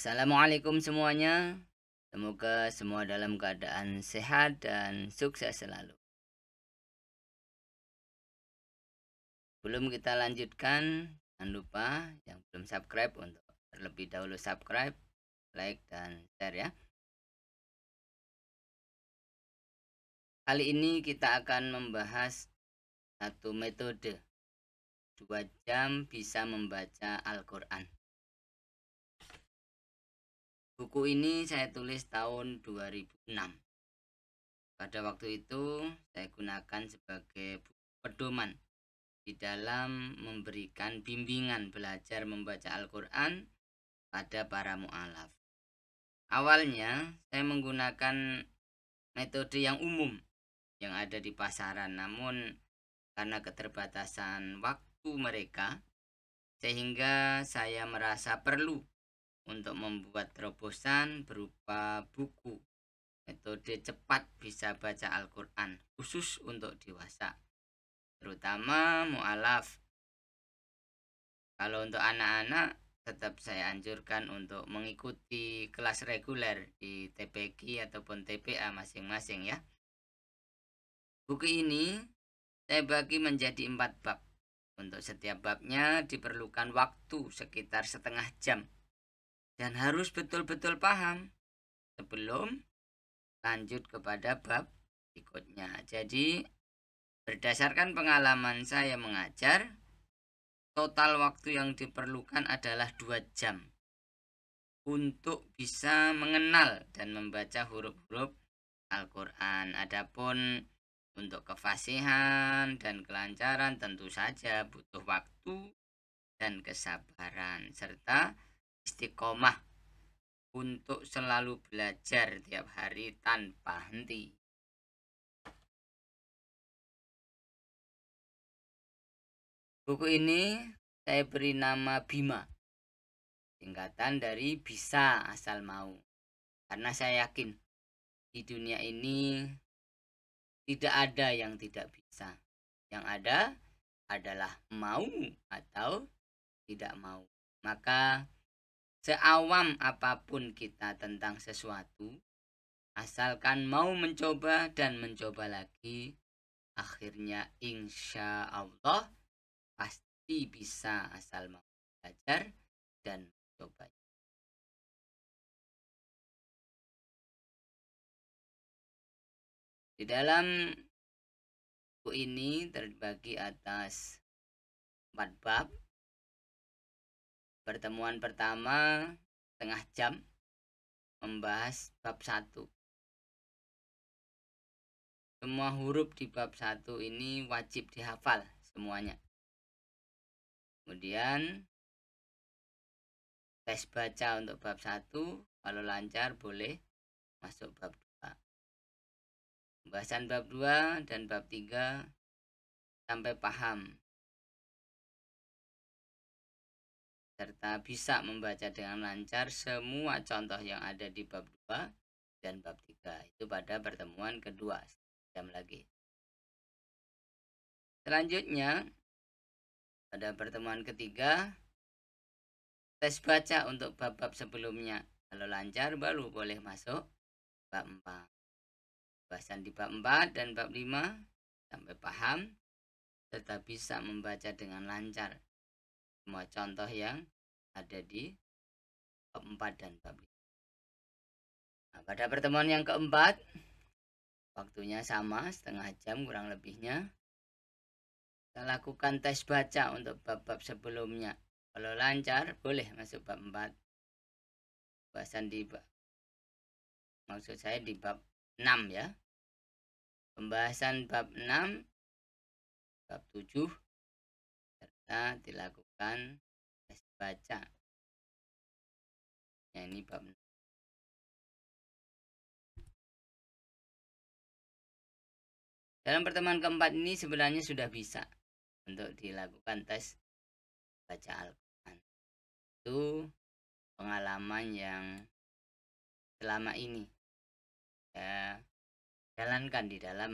Assalamualaikum semuanya. Semoga semua dalam keadaan sehat dan sukses selalu. Sebelum kita lanjutkan, jangan lupa yang belum subscribe untuk terlebih dahulu subscribe, like, dan share ya. Kali ini kita akan membahas satu metode 2 jam bisa membaca Al-Quran. Buku ini saya tulis tahun 2006. Pada waktu itu saya gunakan sebagai pedoman di dalam memberikan bimbingan belajar membaca Al-Quran pada para mu'alaf. Awalnya saya menggunakan metode yang umum yang ada di pasaran, namun karena keterbatasan waktu mereka, sehingga saya merasa perlu untuk membuat terobosan berupa buku metode cepat bisa baca Al-Quran khusus untuk dewasa, terutama mu'alaf. Kalau untuk anak-anak, tetap saya anjurkan untuk mengikuti kelas reguler di TPQ ataupun TPA masing-masing ya. Buku ini saya bagi menjadi 4 bab. Untuk setiap babnya diperlukan waktu sekitar setengah jam. Dan harus betul-betul paham sebelum lanjut kepada bab berikutnya. Jadi berdasarkan pengalaman saya mengajar, total waktu yang diperlukan adalah 2 jam untuk bisa mengenal dan membaca huruf-huruf Al-Quran. Adapun untuk kefasihan dan kelancaran tentu saja butuh waktu dan kesabaran serta istiqomah untuk selalu belajar tiap hari tanpa henti. Buku ini saya beri nama Bima, singkatan dari bisa asal mau. Karena saya yakin di dunia ini tidak ada yang tidak bisa. Yang ada adalah mau atau tidak mau. Maka seawam apapun kita tentang sesuatu, asalkan mau mencoba dan mencoba lagi, akhirnya insya Allah pasti bisa asal mau belajar dan mencoba. Di dalam buku ini terbagi atas 4 bab. Pertemuan pertama setengah jam membahas bab 1. Semua huruf di bab 1 ini wajib dihafal semuanya. Kemudian tes baca untuk bab 1, kalau lancar boleh masuk bab 2. Pembahasan bab 2 dan bab 3 sampai paham serta bisa membaca dengan lancar semua contoh yang ada di bab 2 dan bab 3. Itu pada pertemuan kedua, jam lagi. Selanjutnya pada pertemuan ketiga tes baca untuk bab-bab sebelumnya. Kalau lancar baru boleh masuk bab 4. Bahasan di bab 4 dan bab 5 sampai paham serta bisa membaca dengan lancar semua contoh yang ada di bab 4 dan bab 5. Nah, pada pertemuan yang keempat, waktunya sama, setengah jam kurang lebihnya. Kita lakukan tes baca untuk bab-bab sebelumnya. Kalau lancar boleh masuk bab 4. Bahasan di bab, maksud saya di bab 6 ya. Pembahasan bab 6, bab 7 serta dilakukan tes baca. Ya, ini bab 6. Dalam pertemuan keempat ini sebenarnya sudah bisa untuk dilakukan tes baca Al-Quran. Itu pengalaman yang selama ini saya jalankan di dalam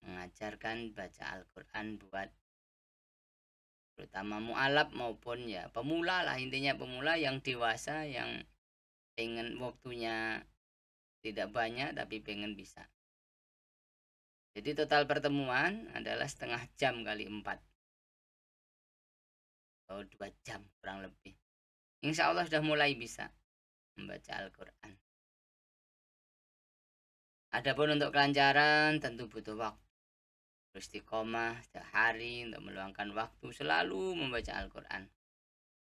mengajarkan baca Al-Quran buat terutama mualaf maupun ya pemula lah, intinya pemula yang dewasa yang pengen waktunya tidak banyak tapi pengen bisa. Jadi total pertemuan adalah setengah jam kali 4 atau 2 jam kurang lebih. Insya Allah sudah mulai bisa membaca Al-Quran. Adapun untuk kelancaran tentu butuh waktu. Istiqomah setiap hari untuk meluangkan waktu selalu membaca Al-Quran.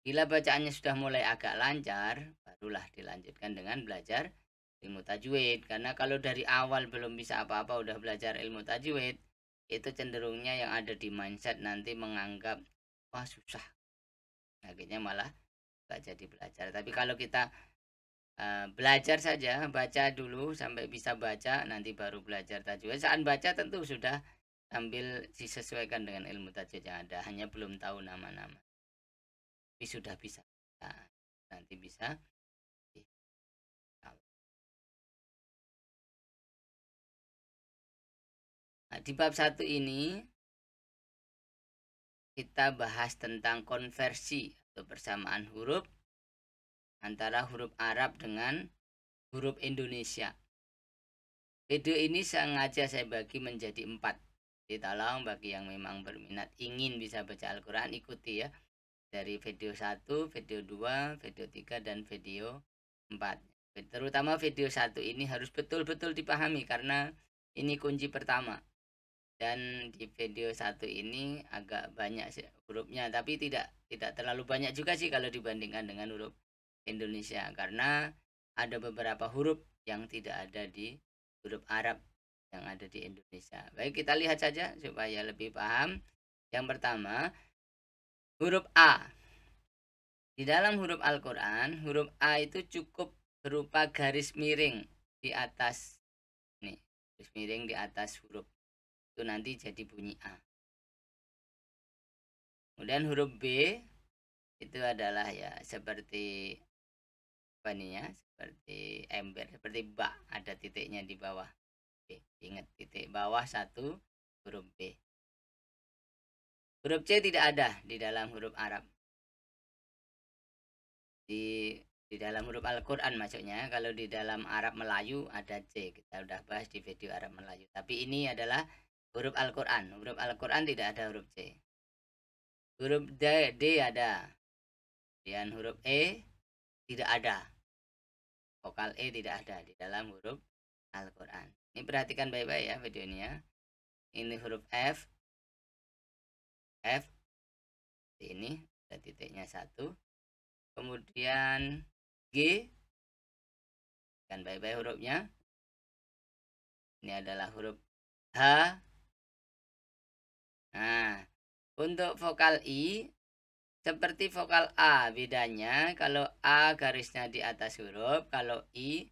Bila bacaannya sudah mulai agak lancar, barulah dilanjutkan dengan belajar ilmu tajwid. Karena kalau dari awal belum bisa apa-apa udah belajar ilmu tajwid, itu cenderungnya yang ada di mindset nanti menganggap wah susah, akhirnya malah gak jadi belajar. Tapi kalau kita belajar saja, baca dulu sampai bisa baca, nanti baru belajar tajwid. Saat baca tentu sudah sambil disesuaikan dengan ilmu tajwid yang ada, hanya belum tahu nama-nama, tapi sudah bisa. Nah, nanti bisa. Nah, di bab 1 ini kita bahas tentang konversi atau persamaan huruf antara huruf Arab dengan huruf Indonesia. Video ini sengaja saya bagi menjadi 4. Jadi tolong bagi yang memang berminat ingin bisa baca Al-Quran, ikuti ya. Dari video 1, video 2, video 3, dan video 4. Terutama video 1 ini harus betul-betul dipahami karena ini kunci pertama. Dan di video 1 ini agak banyak hurufnya, tapi tidak terlalu banyak juga sih kalau dibandingkan dengan huruf Indonesia, karena ada beberapa huruf yang tidak ada di huruf Arab yang ada di Indonesia. Baik, kita lihat saja supaya lebih paham. Yang pertama, huruf A. Di dalam huruf Al-Quran, huruf A itu cukup berupa garis miring di atas. Nih, garis miring di atas huruf. Itu nanti jadi bunyi A. Kemudian huruf B itu adalah ya seperti apa nih ya, seperti ember, seperti bak, ada titiknya di bawah. B. Ingat, titik bawah 1 huruf B. Huruf C tidak ada di dalam huruf Arab. Di dalam huruf Al-Quran maksudnya. Kalau di dalam Arab Melayu ada C, kita udah bahas di video Arab Melayu. Tapi ini adalah huruf Al-Quran. Huruf Al-Quran tidak ada huruf C. Huruf D ada. Dan huruf E tidak ada. Vokal E tidak ada di dalam huruf Al-Quran. Ini perhatikan baik-baik ya video ini ya. Ini huruf F. F. Ini ada titiknya 1. Kemudian G. Dan baik-baik hurufnya. Ini adalah huruf H. Nah, untuk vokal I seperti vokal A, bedanya kalau A garisnya di atas huruf, kalau I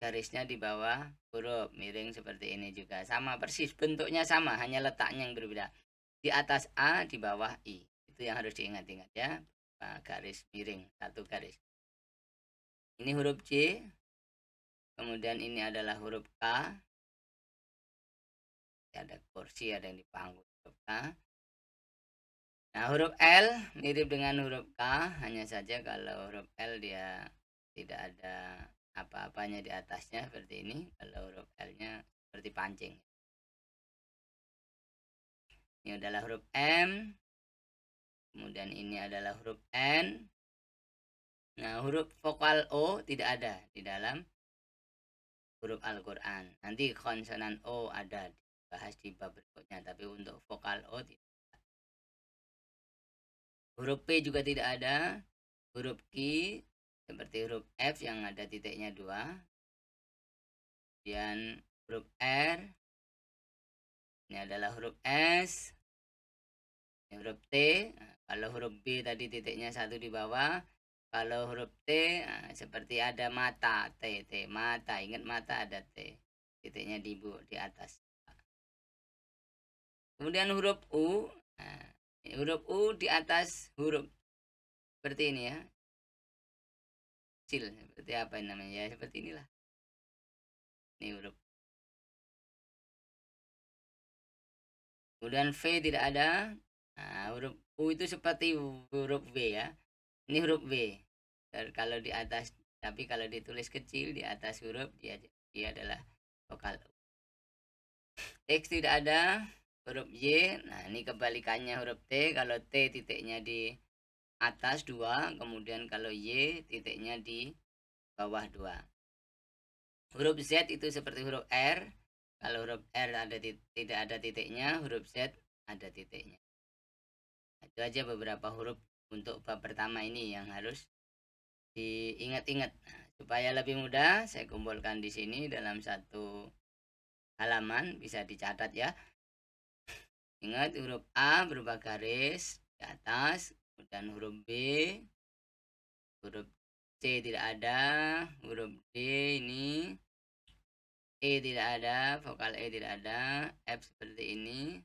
garisnya di bawah huruf, miring seperti ini juga. Sama persis, bentuknya sama, hanya letaknya yang berbeda. Di atas A, di bawah I. Itu yang harus diingat-ingat ya. Garis miring, 1 garis. Ini huruf C. Kemudian ini adalah huruf K. Ada kursi, ada yang dipanggung huruf K. Nah, huruf L mirip dengan huruf K, hanya saja kalau huruf L dia tidak ada apa-apanya di atasnya seperti ini. Kalau huruf L-nya seperti pancing. Ini adalah huruf M. Kemudian ini adalah huruf N. Nah, huruf vokal O tidak ada di dalam huruf Al-Quran. Nanti konsonan O ada dibahas di bab berikutnya, tapi untuk vokal O tidak. Huruf P juga tidak ada. Huruf Q seperti huruf F yang ada titiknya 2. Kemudian huruf R. Ini adalah huruf S. Ini huruf T. Nah, kalau huruf B tadi titiknya 1 di bawah. Kalau huruf T seperti ada mata. T, mata. Ingat mata ada T. Titiknya di atas. Kemudian huruf U. Nah, huruf U di atas huruf seperti ini ya, kecil seperti apa namanya ya, seperti inilah. Ini huruf. Kemudian V tidak ada. Nah, huruf U itu seperti huruf W ya. Ini huruf W. Dan kalau di atas, tapi kalau ditulis kecil di atas huruf dia adalah vokal U. X tidak ada, huruf Y. Nah, ini kebalikannya huruf T. Kalau T titiknya di atas 2, kemudian kalau Y titiknya di bawah 2. Huruf Z itu seperti huruf R. Kalau huruf R tidak ada titiknya, huruf Z ada titiknya. Itu aja beberapa huruf untuk bab pertama ini yang harus diingat-ingat. Nah, supaya lebih mudah, saya kumpulkan di sini dalam satu halaman, bisa dicatat ya. Ingat, huruf A berubah garis di atas, kemudian huruf B, huruf C tidak ada, huruf D ini, E tidak ada, vokal E tidak ada, F seperti ini,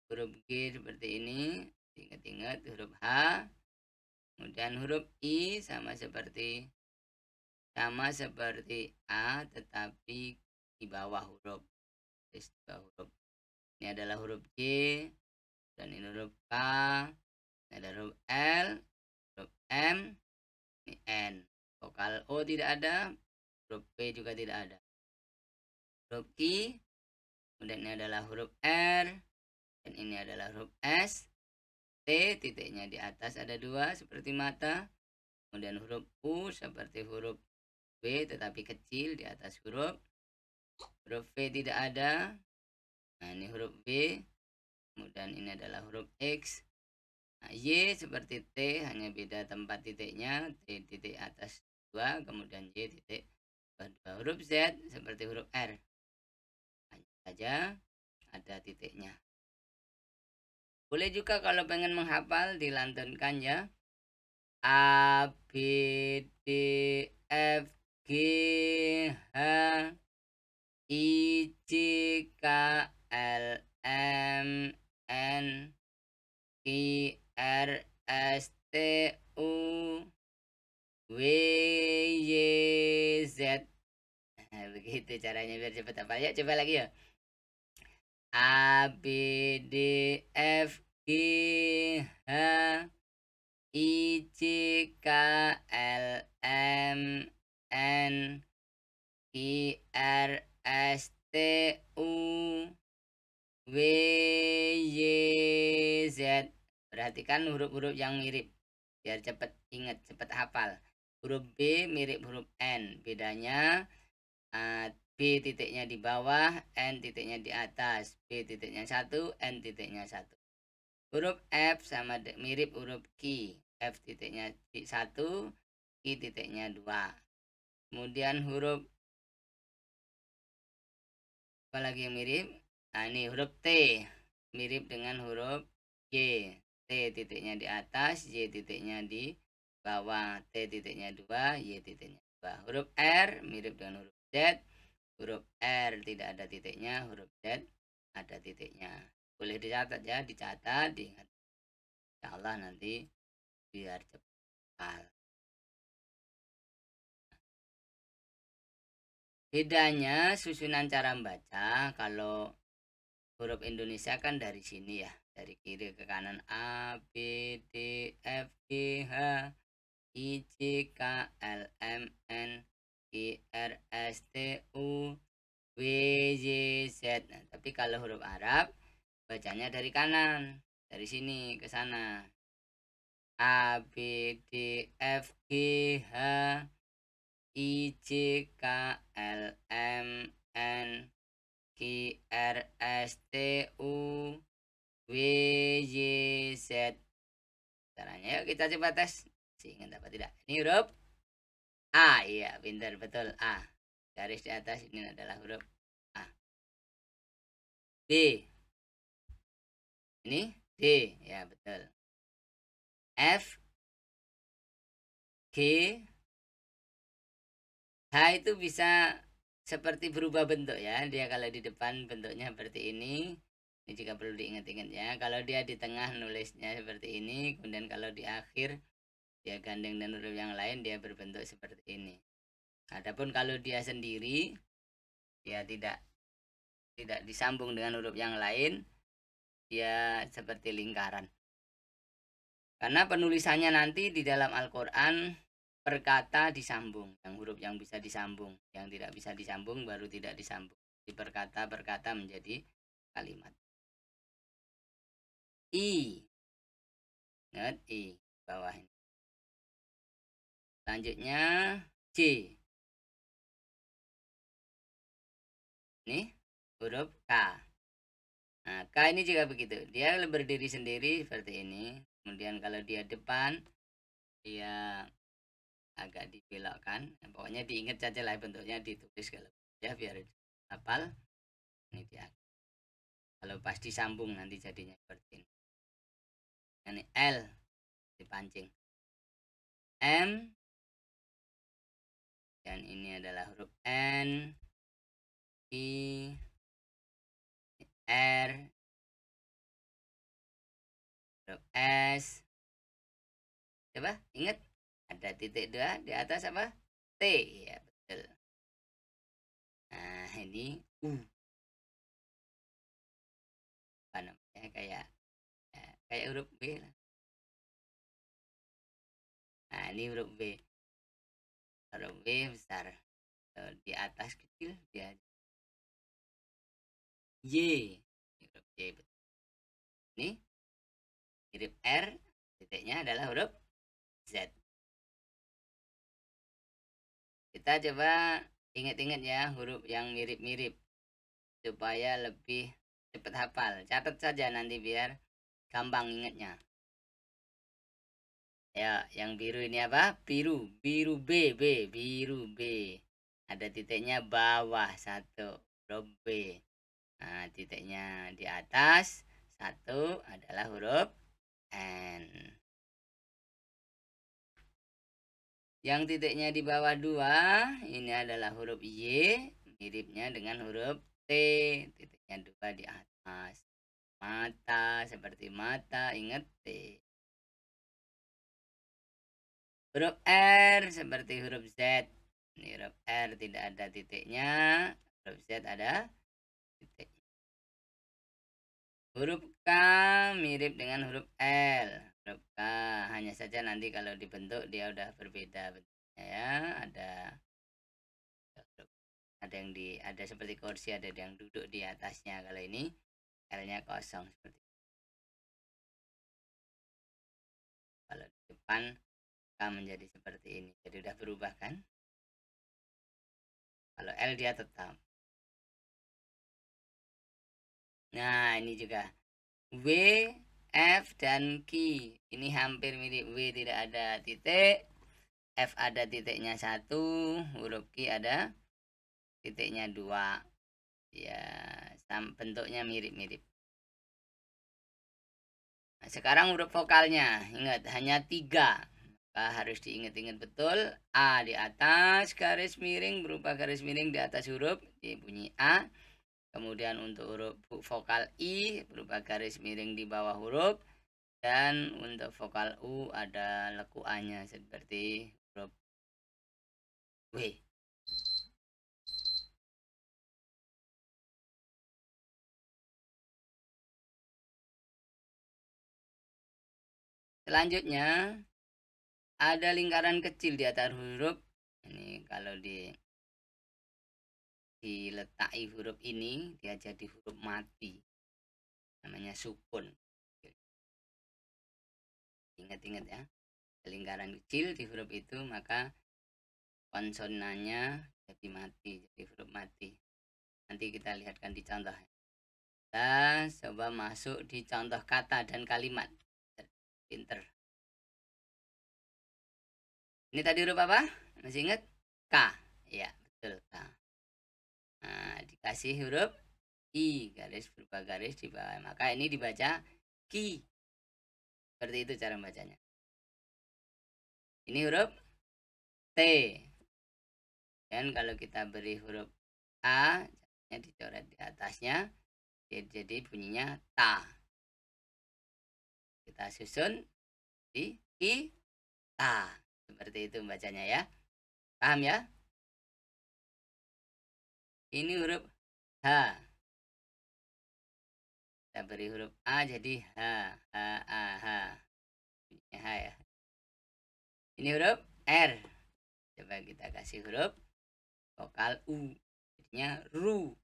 huruf G seperti ini, ingat-ingat huruf H, kemudian huruf I sama seperti A tetapi di bawah huruf. Ini adalah huruf J dan ini huruf K, ini ada huruf L, huruf M, ini N. Vokal O tidak ada, huruf P juga tidak ada. Huruf Q, kemudian ini adalah huruf R, dan ini adalah huruf S. T titiknya di atas ada 2 seperti mata. Kemudian huruf U seperti huruf B tetapi kecil di atas huruf. Huruf V tidak ada. Nah, ini huruf B. Kemudian ini adalah huruf X. Nah, Y seperti T, hanya beda tempat titiknya. T titik atas 2, kemudian Y titik bawah 2. Huruf Z seperti huruf R. Hanya saja ada titiknya. Boleh juga kalau pengen menghafal dilantunkan ya. A, B, D, F, G, H, I, J, K, L, M, N, Q, R, S, T, U, W, Y, Z. Nah, begitu caranya biar cepat hafal ya. Coba lagi ya. A, B, D, F, G, H, I, J, K, L, M, N, Q, R, S, T, U, W, Y, Z. Perhatikan huruf-huruf yang mirip biar cepat ingat, cepat hafal. Huruf B mirip huruf N. Bedanya B titiknya di bawah, N titiknya di atas. B titiknya 1, N titiknya 1. Huruf F sama mirip huruf Q. F titiknya 1, Q titiknya 2. Kemudian huruf apa lagi yang mirip? Nah, ini huruf T mirip dengan huruf Y. T titiknya di atas, Y titiknya di bawah. T titiknya 2, Y titiknya 2. Huruf R mirip dengan huruf Z. Huruf R tidak ada titiknya, huruf Z ada titiknya. Boleh dicatat ya, dicatat, diingat. Insya Allah nanti biar cepat. Bedanya susunan cara membaca, kalau huruf Indonesia kan dari sini ya, dari kiri ke kanan. A, B, D, F, G, H, I, J, K, L, M, N, Q, R, S, T, U, W, Y, Z. Nah, tapi kalau huruf Arab bacanya dari kanan, dari sini ke sana. A, B, D, F, G, H, I, J, K, L, M, N, Q, R, S, T, U, W, Y, Z. Caranya yuk kita coba tes. Ingat apa tidak? Ini huruf A. Iya, pintar, betul. A. Garis di atas ini adalah huruf A. D. Ini D. Ya, betul. F, G, H itu bisa seperti berubah bentuk ya. Dia kalau di depan bentuknya seperti ini. Ini juga perlu diingat-ingat ya. Kalau dia di tengah nulisnya seperti ini, kemudian kalau di akhir dia gandeng dan huruf yang lain dia berbentuk seperti ini. Adapun kalau dia sendiri, dia tidak disambung dengan huruf yang lain, dia seperti lingkaran. Karena penulisannya nanti di dalam Al-Quran per kata disambung. Yang huruf yang bisa disambung. Yang tidak bisa disambung baru tidak disambung. Di per kata menjadi kalimat. I. Ingat I. Bawah ini. Selanjutnya C. Ini huruf K. Nah, K ini juga begitu. Dia berdiri sendiri seperti ini. Kemudian kalau dia depan, dia agak dibelokkan. Nah, pokoknya diingat saja lah bentuknya, ditulis kalau ya biar hafal. Ini dia. Kalau pas disambung nanti jadinya seperti ini. Ini L dipancing. M. Dan ini adalah huruf N. I. R. Huruf S. Coba ingat, ada titik dua di atas apa? T. Ya betul. Nah ini U. Apa namanya, kayak ya, kayak huruf B lah. Nah ini huruf B. Huruf B besar. Di atas kecil dia Y. Huruf Y betul. Ini huruf R, titiknya adalah huruf Z. Kita coba ingat-ingat ya huruf yang mirip-mirip supaya lebih cepat hafal. Catat saja nanti biar gampang ingatnya. Ya, yang biru ini apa? Biru, biru B, biru B. Ada titiknya bawah satu, huruf B. Nah, titiknya di atas satu adalah huruf N. Yang titiknya di bawah dua, ini adalah huruf Y, miripnya dengan huruf T, titiknya dua di atas. Mata, seperti mata, ingat T. Huruf R, seperti huruf Z. Ini huruf R tidak ada titiknya, huruf Z ada titik. Huruf K mirip dengan huruf L. Huruf K hanya saja nanti kalau dibentuk dia udah berbeda bentuknya ya. Ada yang ada seperti kursi, ada yang duduk di atasnya. Kalau ini L-nya kosong seperti itu. Kalau di depan K menjadi seperti ini. Jadi udah berubah kan? Kalau L dia tetap. Nah, ini juga W, F, dan Q. Ini hampir mirip. W tidak ada titik, F ada titiknya satu, huruf Q ada titiknya dua. Ya, bentuknya mirip-mirip. Nah, sekarang huruf vokalnya. Ingat, hanya tiga. Harus diingat-ingat betul. A di atas garis miring, berupa garis miring di atas huruf, bunyi A. Kemudian untuk huruf vokal I berupa garis miring di bawah huruf. Dan untuk vokal U ada lekuannya seperti huruf W. Selanjutnya ada lingkaran kecil di atas huruf. Ini kalau diletakkan huruf ini dia jadi huruf mati. Namanya sukun. Ingat-ingat ya. Lingkaran kecil di huruf itu maka konsonannya jadi mati, jadi huruf mati. Nanti kita lihatkan di contoh. Kita coba masuk di contoh kata dan kalimat. Pinter. Ini tadi huruf apa? Masih ingat? K. Ya, betul K. Nah, dikasih huruf I, garis berupa garis di bawah. Maka ini dibaca Ki. Seperti itu cara membacanya. Ini huruf T. Dan kalau kita beri huruf A, dicoret di atasnya, jadi bunyinya ta. Kita susun di kita. Seperti itu bacanya ya. Paham ya? Ini huruf H. Kita beri huruf A jadi H, H, A, H. H ya. Ini huruf R. Coba kita kasih huruf vokal U. Jadinya ru.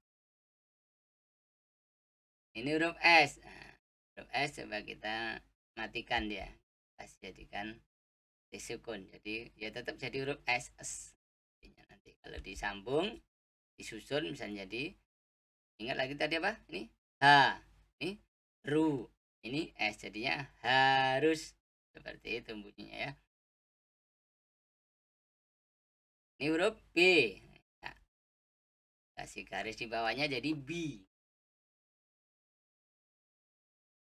Ini huruf S. Nah, huruf S coba kita matikan dia. Kasih jadikan disukun. Jadi ya tetap jadi huruf S. S. Nanti kalau disambung, disusun bisa jadi. Ingat lagi tadi apa? Ini H. Ini ru. Ini S. Jadinya harus. Seperti itu bunyinya ya. Ini huruf B. Nah, kasih garis di bawahnya jadi B.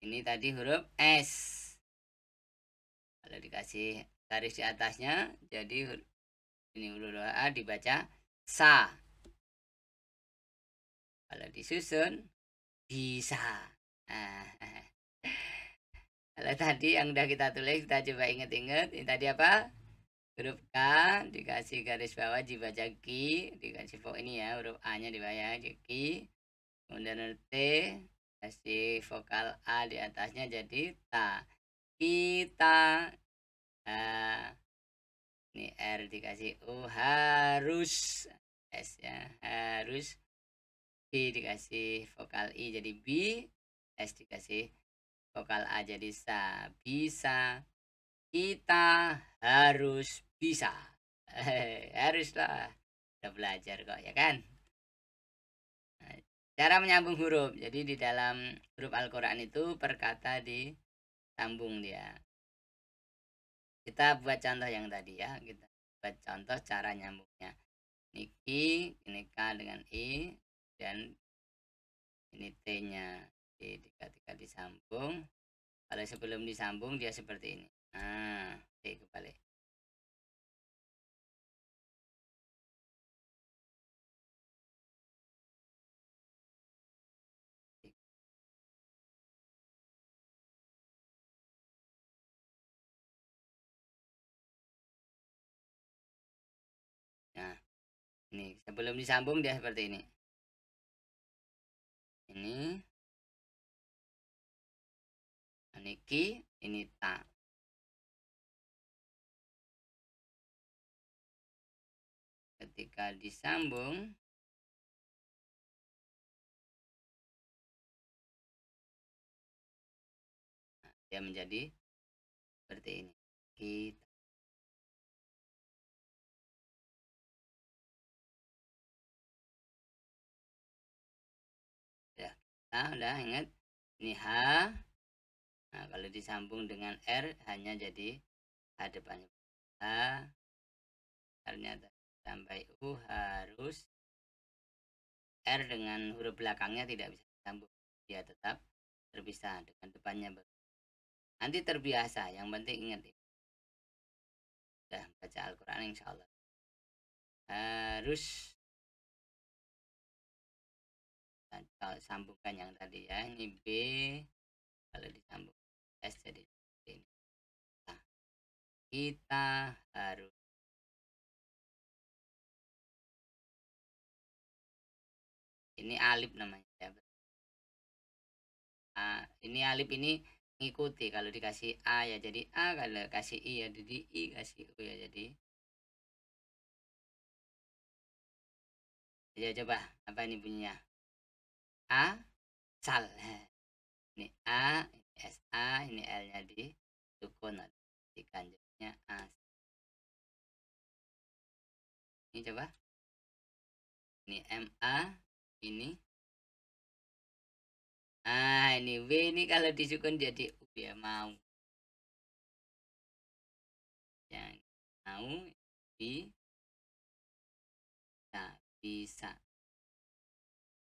Ini tadi huruf S. Kalau dikasih garis di atasnya jadi ini huruf A dibaca sa. Kalau disusun bisa. Nah, kalau tadi yang udah kita tulis kita coba inget-inget. Ini tadi apa? Huruf K dikasih garis bawah dibaca ki, dikasih ini ya huruf A nya dibaca ki. Kemudian huruf T kasih vokal A di atasnya jadi ta. Kita. Nah, ini R dikasih U harus. S ya harus. B dikasih vokal I jadi B. S dikasih vokal A jadi sa. Bisa. Kita harus bisa. Haruslah. Udah belajar kok ya kan. Nah, cara menyambung huruf. Jadi di dalam huruf Al-Quran itu per kata disambung dia. Kita buat contoh yang tadi ya. Kita buat contoh cara nyambungnya. Ini Ki, ini K dengan I, dan ini T-nya. Jadi ketika disambung, kalau sebelum disambung dia seperti ini. Nah, T kebalik. Nah, ini sebelum disambung dia seperti ini. Ini ki, ini ta. Ketika disambung dia menjadi seperti ini. Kita. Ya, kita udah ingat ini H. Nah, kalau disambung dengan R hanya jadi H depannya. H ternyata sampai U harus R dengan huruf belakangnya tidak bisa disambung. Dia tetap terpisah dengan depannya. Nanti terbiasa, yang penting ingat sudah baca Al-Quran insya Allah harus sambungkan yang tadi ya. Ini B kalau disambung S jadi ini. Nah, kita harus ini alif namanya ya. Ini alif ini ngikuti kalau dikasih A ya jadi A, kalau kasih I ya jadi I, kasih U ya jadi ya. Coba apa ini bunyinya? A sal. Ini A, ini SA, ini L nya di sukun di kanjengnya A. Ini coba ini MA, ini ini W, ini kalau disukun jadi U ya, mau yang mau bisa, bisa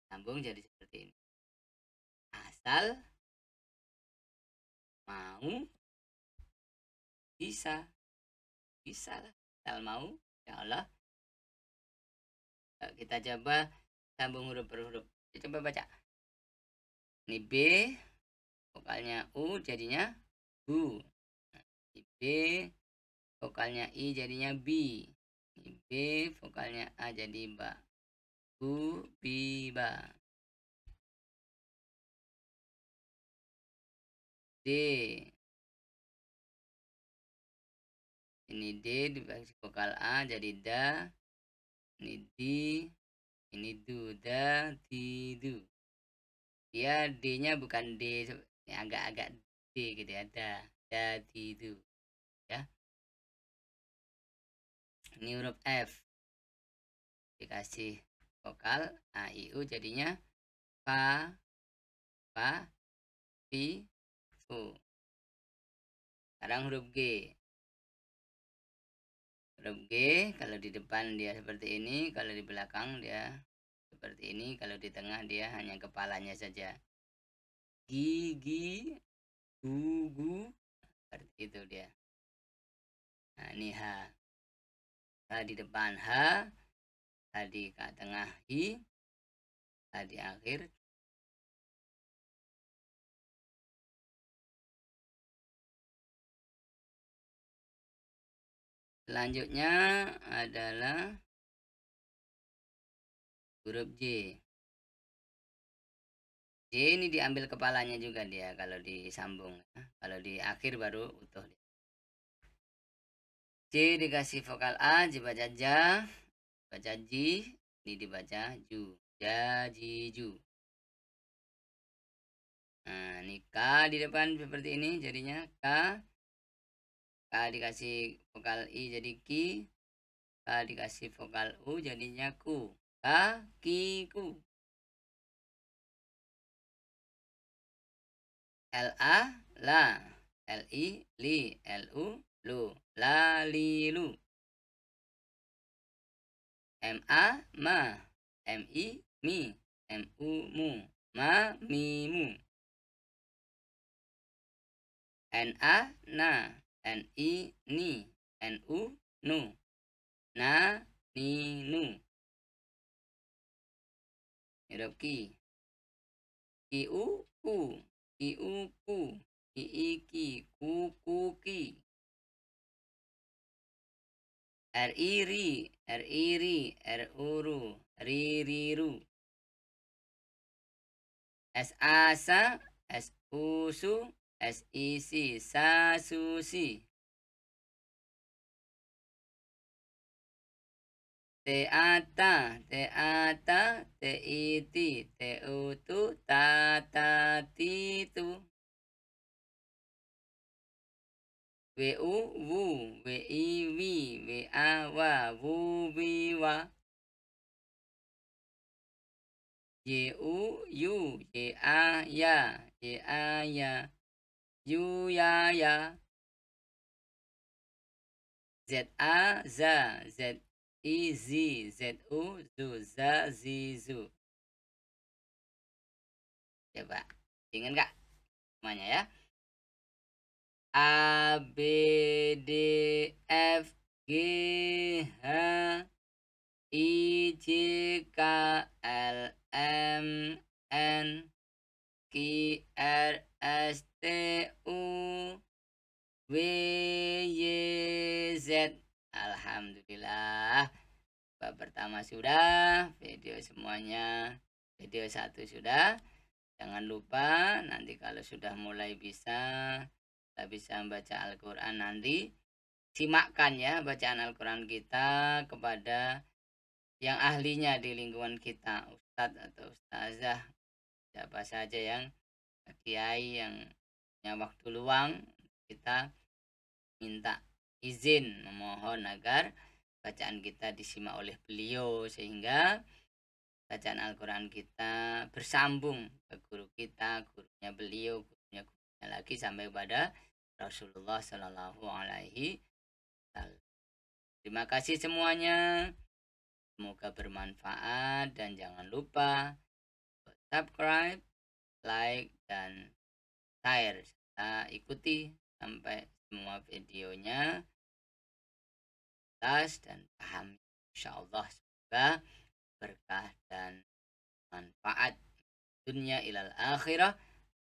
sambung jadi seperti ini. Asal mau bisa, bisa lah, asal mau ya Allah. Kita coba sambung huruf per huruf. Coba baca. Ini B, vokalnya U jadinya Bu. Ini B, vokalnya I jadinya B. Ini B, vokalnya A jadi Ba. Bu, Bi, Ba. D, Ini D dikasih vokal A jadi da. Ini di, ini du, da, di, du. Dia D-nya bukan D, agak-agak D gitu ya, da, di, du. Ya. Ini huruf F. Dikasih vokal A, I, U jadinya fa, fa, fi, fu. Sekarang huruf G. Huruf G kalau di depan dia seperti ini, kalau di belakang dia seperti ini, kalau di tengah dia hanya kepalanya saja. Gi, gu, gu, seperti itu dia. Nah, ini H. H di depan H, H di tengah I, H di akhir. Selanjutnya adalah huruf J. J ini diambil kepalanya juga dia kalau disambung. Kalau di akhir baru utuh. J dikasih vokal A, dibaca ja, baca ji, ini dibaca ju, ja, ji, ju. Nah, ini K di depan seperti ini jadinya K. K dikasih vokal I jadi ki. K dikasih vokal U jadinya ku. Kakiku. L A la, L I li, L U lu, la li lu. M A ma, M I mi, M U mu, ma mi mu. N A na, N I ni, N U nu, na ni nu. Huruf ki. Ki u ku, ki u ku, ki I ki, ku ki. R I ri, R I ri, R U ru, ri ri ru. S A sa, S U su, S I si, sa su si. T A ta, T A ta, T I ti, T U tu, ta ta ti tu. W U wu, W I wi, W A wa, wu wi wa. Y U yu, Y A ya, Y A ya, yu ya ya. Z A za, Z I zi, Z U zu, za zi zu. Coba, ingat nggak semuanya ya? A B D F G H I J K L M N Q R S T U W Y Z. Alhamdulillah. Bab pertama sudah, video semuanya, video 1 sudah. Jangan lupa nanti kalau sudah mulai kita bisa membaca Al-Quran nanti, simakkan ya bacaan Al-Quran kita kepada yang ahlinya di lingkungan kita, ustadz atau ustazah, siapa saja yang kiai yang punya waktu luang, kita minta izin memohon agar bacaan kita disimak oleh beliau sehingga bacaan Al-Quran kita bersambung ke guru kita, gurunya beliau, gurunya lagi sampai pada Rasulullah Shallallahu Alaihi Wasallam. Terima kasih semuanya. Semoga bermanfaat dan jangan lupa subscribe, like, dan share. Kita ikuti sampai semua videonya tuntas dan paham. Insyaallah semoga berkah dan manfaat dunia ilal akhirah.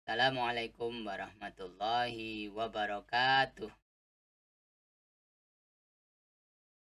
Assalamualaikum warahmatullahi wabarakatuh.